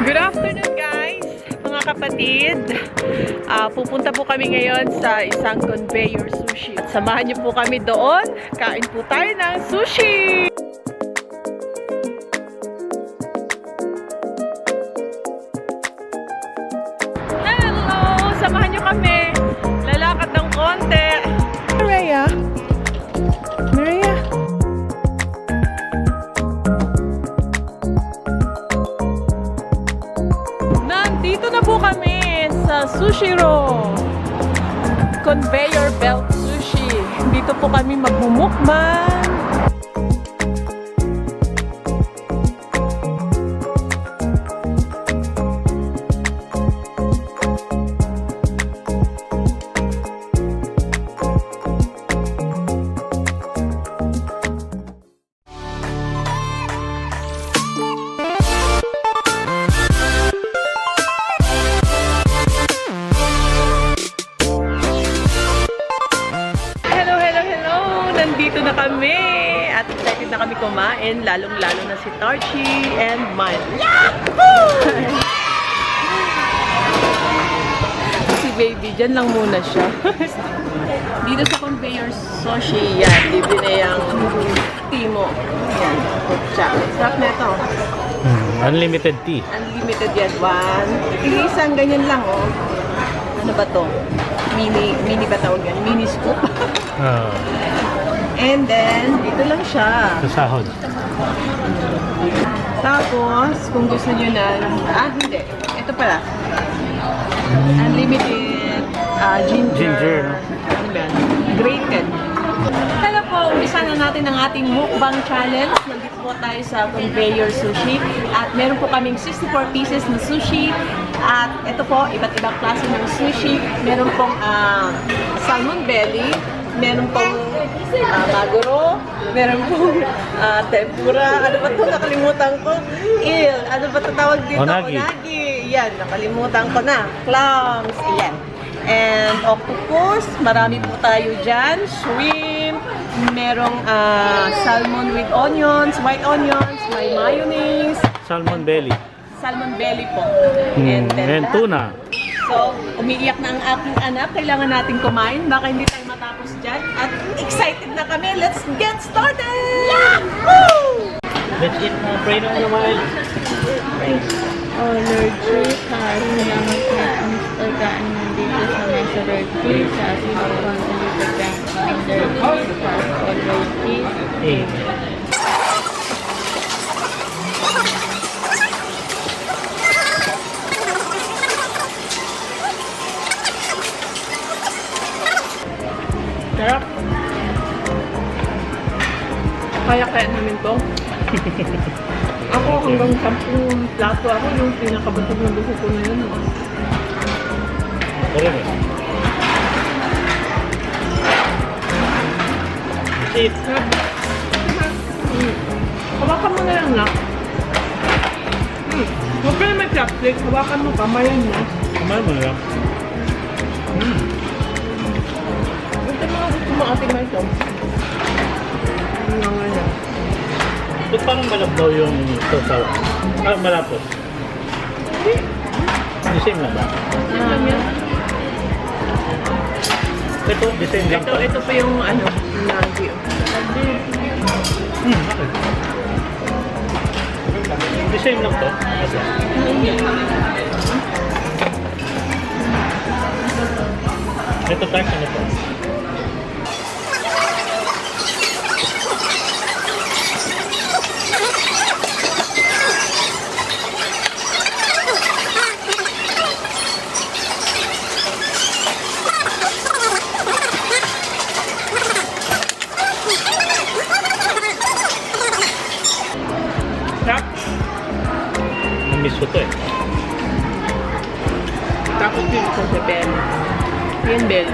Good afternoon guys, mga kapatid. Pupunta po kami ngayon sa isang conveyor sushi. Samahan niyo po kami doon. Kain po tayo ng sushi! Hello! Samahan niyo kami. Lalakad ng konti. Maria? Maria? Nandito na po kami sa Sushiro Conveyor Belt Sushi. Dito po kami magmumukbang. Nandito na kami at excited na kami kumain, lalong-lalo na si Tarchi and Man. Yahoo! Si baby, dyan lang muna siya. Dito sa conveyor sushi, yan, libre na yung timo. Yan, kutsa. Sarap na ito. Unlimited tea. Unlimited yan, one. Isang ganyan lang, oh. Ano ba to? Mini ba tawag yan? Mini scoop. And then, dito lang siya. Sa sahod. Tapos, kung gusto nyo na, hindi. Ito pala. Unlimited ginger. Ano ba yan? Grated. Hello po, umpisa na natin ang ating mukbang challenge. Nandito po tayo sa conveyor sushi. At meron po kaming 64 pieces na sushi. At ito po, iba't ibang klase ng sushi. Meron pong salmon belly. Meron pong maguro, meron pong tempura, ano ba ito? Nakalimutan ko. Ano ba ito tawag dito? Onagi. Onagi. Yan, nakalimutan ko na. Clams, yan. And octopus, marami po tayo dyan. Shrimp, merong salmon with onions, white onions, may mayonnaise. Salmon belly. Salmon belly po. And tuna. So, umiiyak na ang aking anak. Kailangan natin kumain. Baka hindi tayo matapos dyan. At excited na kami. Let's get started! Yahoo! Let's eat more pray on the wild. Oh Lord Jesus, salamat na ang pagkaan nandito sa Mesa Lord Jesus, sa ating upang nalipagkaan ng Lord Jesus, para all Lord Jesus. Amen. Sarap. Kaya namin to. Ako hanggang 10 plato ako. Yung pinakabasag na buko ko na yun. Ako rin eh. Let's eat. Hawakan mo na lang na. Huwag ka na may chopstick. Hawakan mo kamayan mo. Kumain mo lang. Ito mga gusto mo ating may ito. Ano nga yan? Ba't parang malabdaw yung sasaw? Malapot. The same lang ba? Yan lang yan. Ito, the same lang pa. Ito pa yung ano, nagi. Okay. The same lang to. Ito tayo ano to? Namiss ko to eh. Tapos yun ko sa Ben. Yan Ben.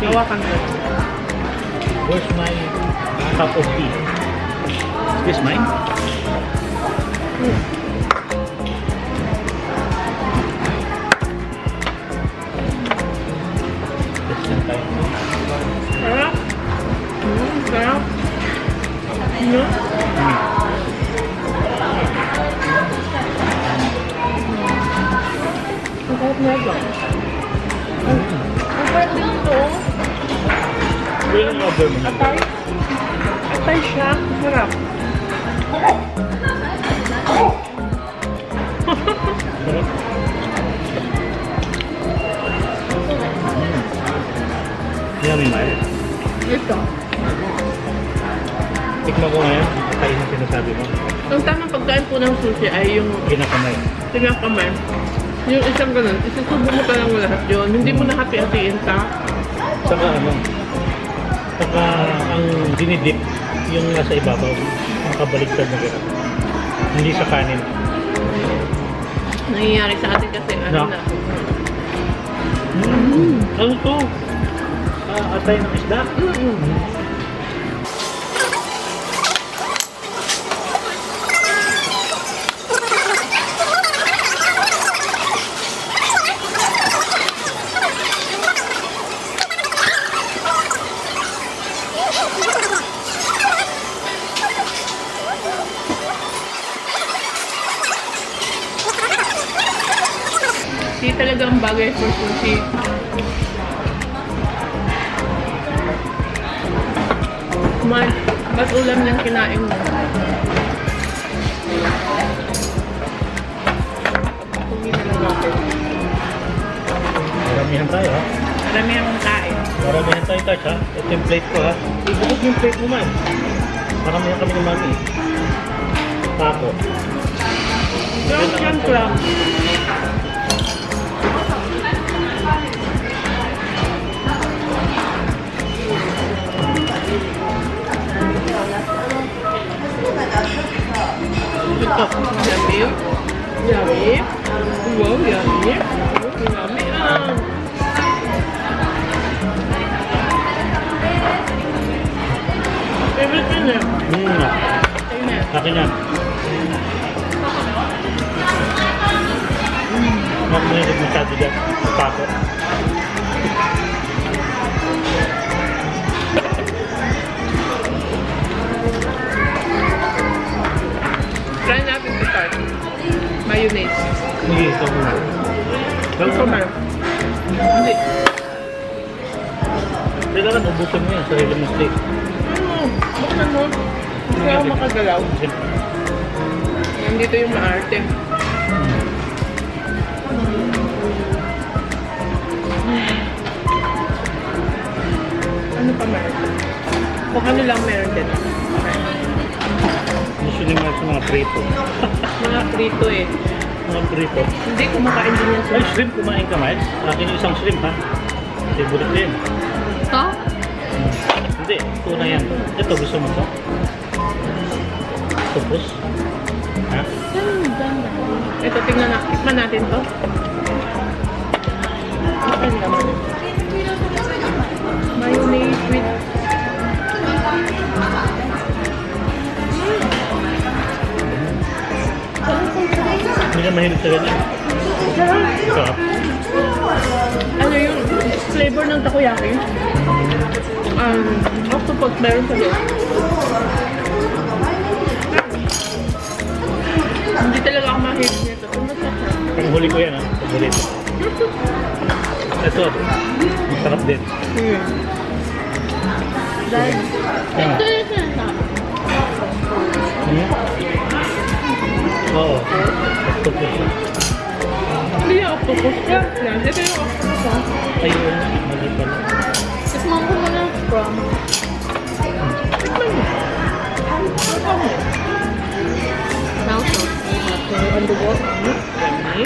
Hawakan ko. Where's my cup of tea? Is this mine? Sarap. Sarap. No? German. Atay. Atay siya. Sarap. Sarap. Yummy, Maya. Ito. Tikman ko ngayon. Atay na sinasabi mo. Ang tamang pagkain po ng sushi ay yung Ginakamay. tinakamay. Yung isang ganun, isusubo mo pa lang lahat yun. Hindi mo na hati-hatiin ta. Saka ano, saka ang dinidip yung nasa ibabaw, makabaligtad na gano'n. Hindi sa kanin. Nangyayari sa atin kasi ano No. na. Ano to? Atay ng isda? Hindi talaga ang bagay for sushi. Man, ba't ulam niyang kinain mo? Hindi na lang ako. Maramihan tayo ha. Marami akong kain. Maramihan tayo touch ha. Ito yung plate ko ha. Ibukod yung plate mo man. Maramihan kami ni mami. Tapo. Crumbs yan, crumbs. Ito, yummy. Yummy. Wow, yummy. Yummy. Favorite ko na. Ayun na. Akin yan. Makulinig masyado dyan. Tapo. Try natin to start. Mayonnaise. Hindi, ito muna. Ito man. Hindi. Kailangan ubusin mo yan, sarili mo steak. Buksan mo. Hindi ako makagalaw. Nandito yung maarte. Ano pa meron? Kung ano lang meron din. Usually nga sa mga prito. Mga prito eh. Mga prito. Hindi, kumakain din yan Ay, sila. shrimp kumain ka, Miles. Akin yung isang shrimp, ha? Favorite din. Ito? Hindi, tuna yan. Ito, gusto mo to? Tupos? Ha? Ito, tingnan na. Tikman natin to. Okay naman. Mayonnaise with... Hindi ka mahilig sa ganyan. Sarap. Ano yung flavor ng takoyaki? Octopus meron sa loob. Hindi talaga ako mahilig nito. Panghuli ko yan, ha? Paborito. Ito, masarap din. Dahil Yan. Ito yung sinasabi. Oo. Octopus. hindi yung octopus yan. Yan, ito yung octopus ha. Ayun, mali pala. Tikman ko muna from. Tikman mo. Tikman mo. Now, so. On the water. Yummy.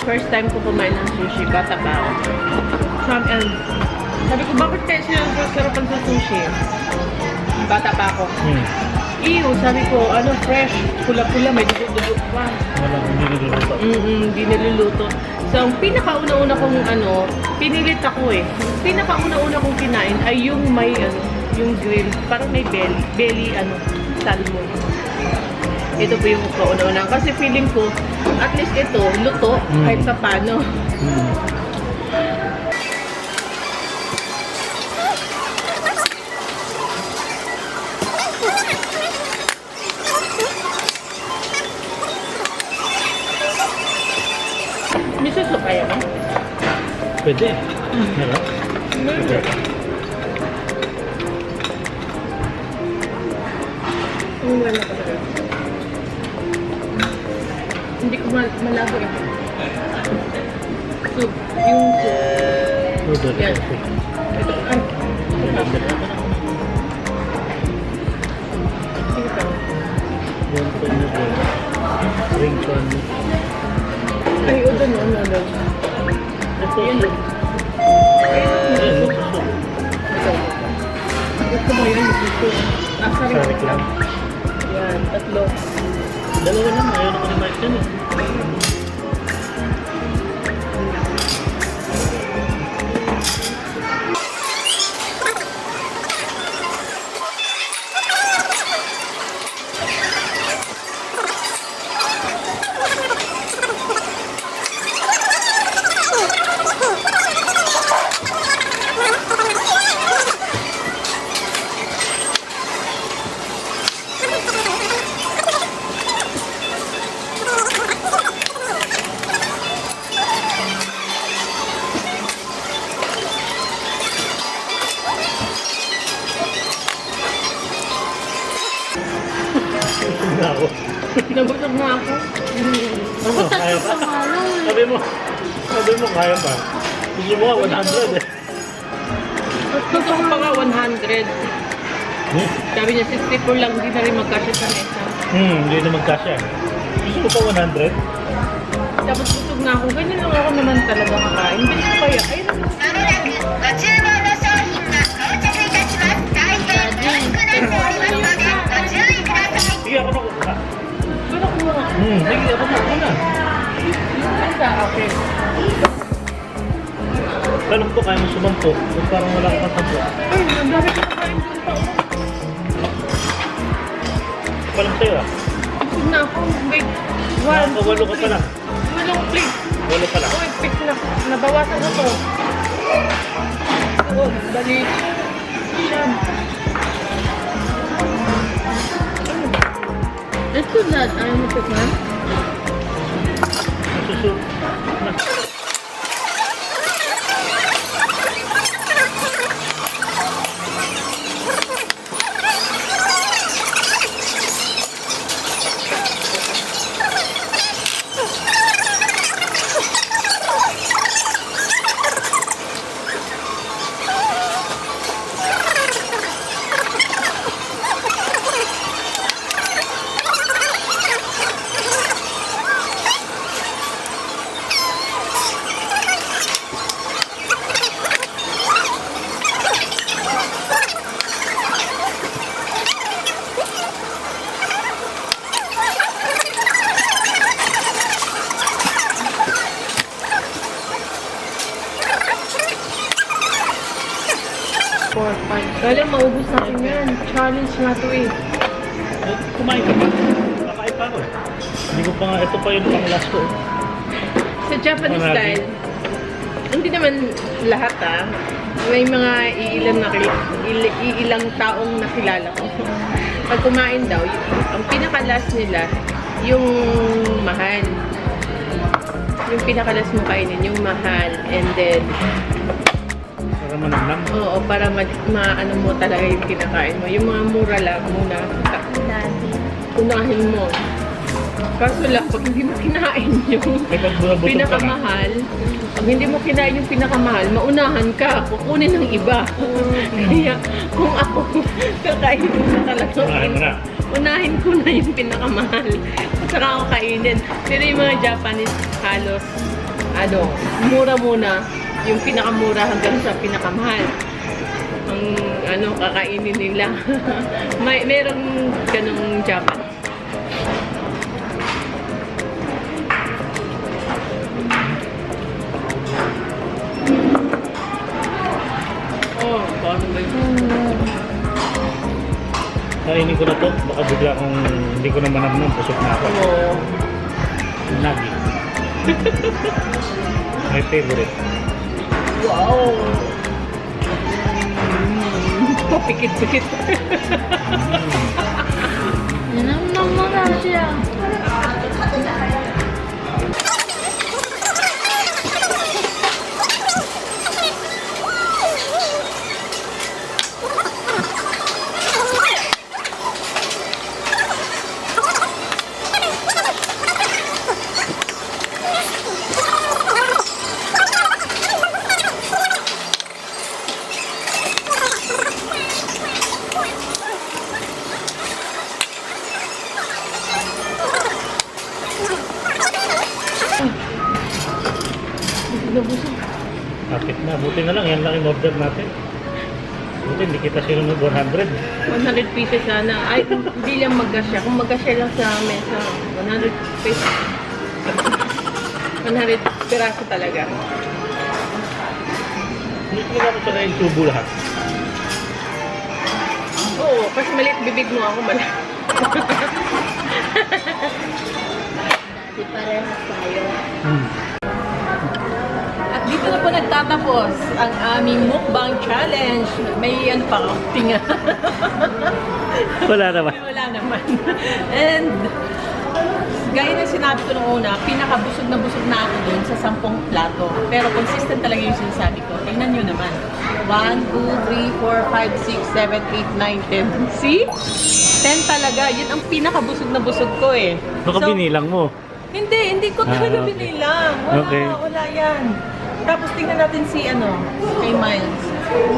First time ko kumain ng sushi, bata pa ako. Sabi ko, bakit kaya siya sarapan sa sushi? Bata pa ako. Ew, sabi ko, ano, fresh, pula-pula, may dugo-dugo pa. Wala, hindi niluluto. Hindi niluluto. So, ang pinakauna-una kong pinilit ako eh. Ang pinakauna-una kong kinain ay yung may, yung grill, parang may belly, salmon. Ito po yung kauna-una. Kasi feeling ko, at least ito, luto, kahit pa paano. May suso kaya mo? Pwede. Meron? Pwede. Wala pa talaga. Hindi ko malabo eh. Soup. Yung soup. Noodle. Yan. Ito. Ay. Sige pa. Yan po noodle. Ring pan. Ay, ito no, noodle. Ito. Yan. Ayan, suso. Ito. Gusto mo yan, gusto. Sarik Sarik lang. lang. Yan, tatlo. Dalawa lang. Ayaw naman ni Mike yan eh. Busog na ako. Nabusog na ako. Ano, kaya pa? Sabi mo, kaya pa. Gusto mo nga, 100 eh. Gusto ko pa nga 100. Sabi niya, 64 lang, hindi na rin magkasya sa mesa. Hindi na magkasya. Gusto mo pa 100? Tapos busog na ako. Ganyan lang ako naman talaga kakain. Hindi ko kaya. Ay, まもなくご注文の商品が到着いたします。大変遅くなっておりますのでご注意ください。 Sige, ako na kukuha. pero kung mga... Sige, ako na. Okay. Alam ko, kaya mo sumampo. Kung parang wala ka sampo. Ay, ang dami ko kakain doon pa. Palang sa'yo ah. Busog na ako. Wait. One, Nakakawalo ka pa lang. Walong plate. Walo pa lang. Oh, wait, na. Nabawasan ko to. Oh, dali. Yan. Ito lahat, ayaw mo tikman? Suso. Kaya maubos natin yan. Challenge nga to eh. Kumain ka pa. Kakain pa ako. Hindi ko pa nga, ito pa yung pang-last ko. Sa Japanese Marami. style, hindi naman lahat may mga iilang taong nakilala ko. Pag kumain daw, ang pinaka-last nila, yung mahal. Yung pinaka-last mo kainin, yung mahal. And then, Para manamnam. oo, para maano mo talaga yung kinakain mo. Yung mga mura lang muna, unahin mo. Kaso lang, pag hindi mo kinain yung May pagbulabutog ka na. pinakamahal, pag hindi mo kinain yung pinakamahal, maunahan ka, kukunin ng iba. Kaya, kung ako, kakainin ko na talaga. Unahin mo na. Unahin ko na yung pinakamahal. At saka ako kainin. Pero yung mga Japanese halos, mura muna. Yung pinakamura hanggang sa pinakamahal. Ang kakainin nila. Merong ganung Japan. Oh, paano ba yun? Kainin ko na to. Baka bigla kung hindi ko na manamnam. Pusok na ako. Oo. Nagi. My favorite. Wow! Pikit-pikit. Namnam mo na siya. Kapit na. Buti na lang. Yan lang yung order natin. Buti hindi kita sinunod 100. 100 pieces sana. Ay, hindi lang magkasya. Kung magkasya lang sa mesa, 100 pesos. 100 piraso talaga. Hindi ko na sa yung tubo lahat. Oo, kasi maliit bibig mo ako malaki. Di parehas tayo. At dito na po nagtatapos ang aming mukbang challenge. May ano pa, tinga. Wala naman. Wala naman. And gaya ng sinabi ko nung una, pinakabusog na ako dun sa 10 plato. Pero consistent talaga yung sinasabi ko. Tingnan nyo naman. 1, 2, 3, 4, 5, 6, 7, 8, 9, 10. See? 10 talaga. Yun ang pinakabusog na busog ko eh. Baka binilang mo. Hindi ko talaga okay. binilang. Wala, Okay. wala yan. Tapos tingnan natin si kay Miles.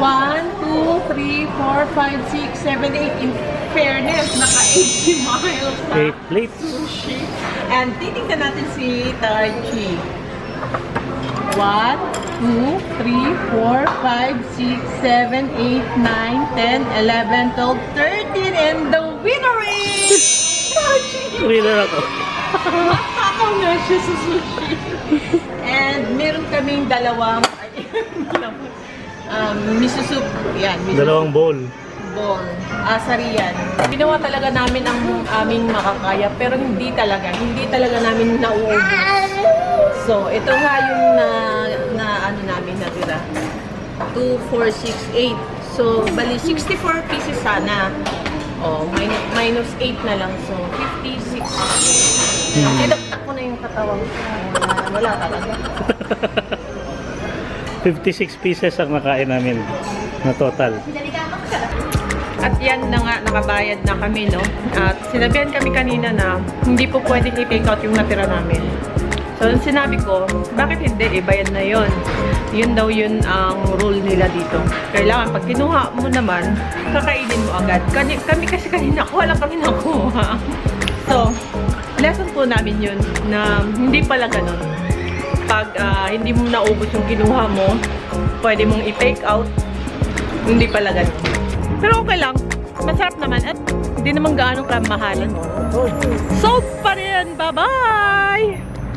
1, 2, 3, 4, 5, 6, 7, 8. In fairness, naka-8 si Miles. 8 plates. Sushi. And titingnan natin si Tarchi. 1, 2, 3, 4, 5, 6, 7, 8, 9, 10, 11, 12, 13. And the winner is Tarchi! Winner ako. Ako nga siya sa sushi. And meron kaming dalawang miso soup. Yan, miso Dalawang bowl. bowl. Sariyan. Ginawa talaga namin ang aming makakaya pero hindi talaga namin nauubos. So, ito nga yung na ano namin natira. 2, 4, 6, 8. So, bali 64 pieces sana. Oh, minus 8 na lang. So, 56. Tinaktak ko na yung katawan ko. Wala talaga. 56 pieces ang nakain namin na total. At yan na nga, nakabayad na kami, no? At sinabihan kami kanina na hindi po pwedeng i-take out yung natira namin. So, sinabi ko, bakit hindi? Bayad na yon. Yun daw yun ang rule nila dito. Kailangan, pag kinuha mo naman, kakainin mo agad. Kami kasi kanina, wala kami nakuha. So, lesson po namin yun na hindi pala ganun. Pag hindi mo naubos yung kinuha mo, pwede mong i-take out. Hindi pala ganun. Pero okay lang. Masarap naman at hindi naman gaano kamahalan. So pa rin. Bye-bye!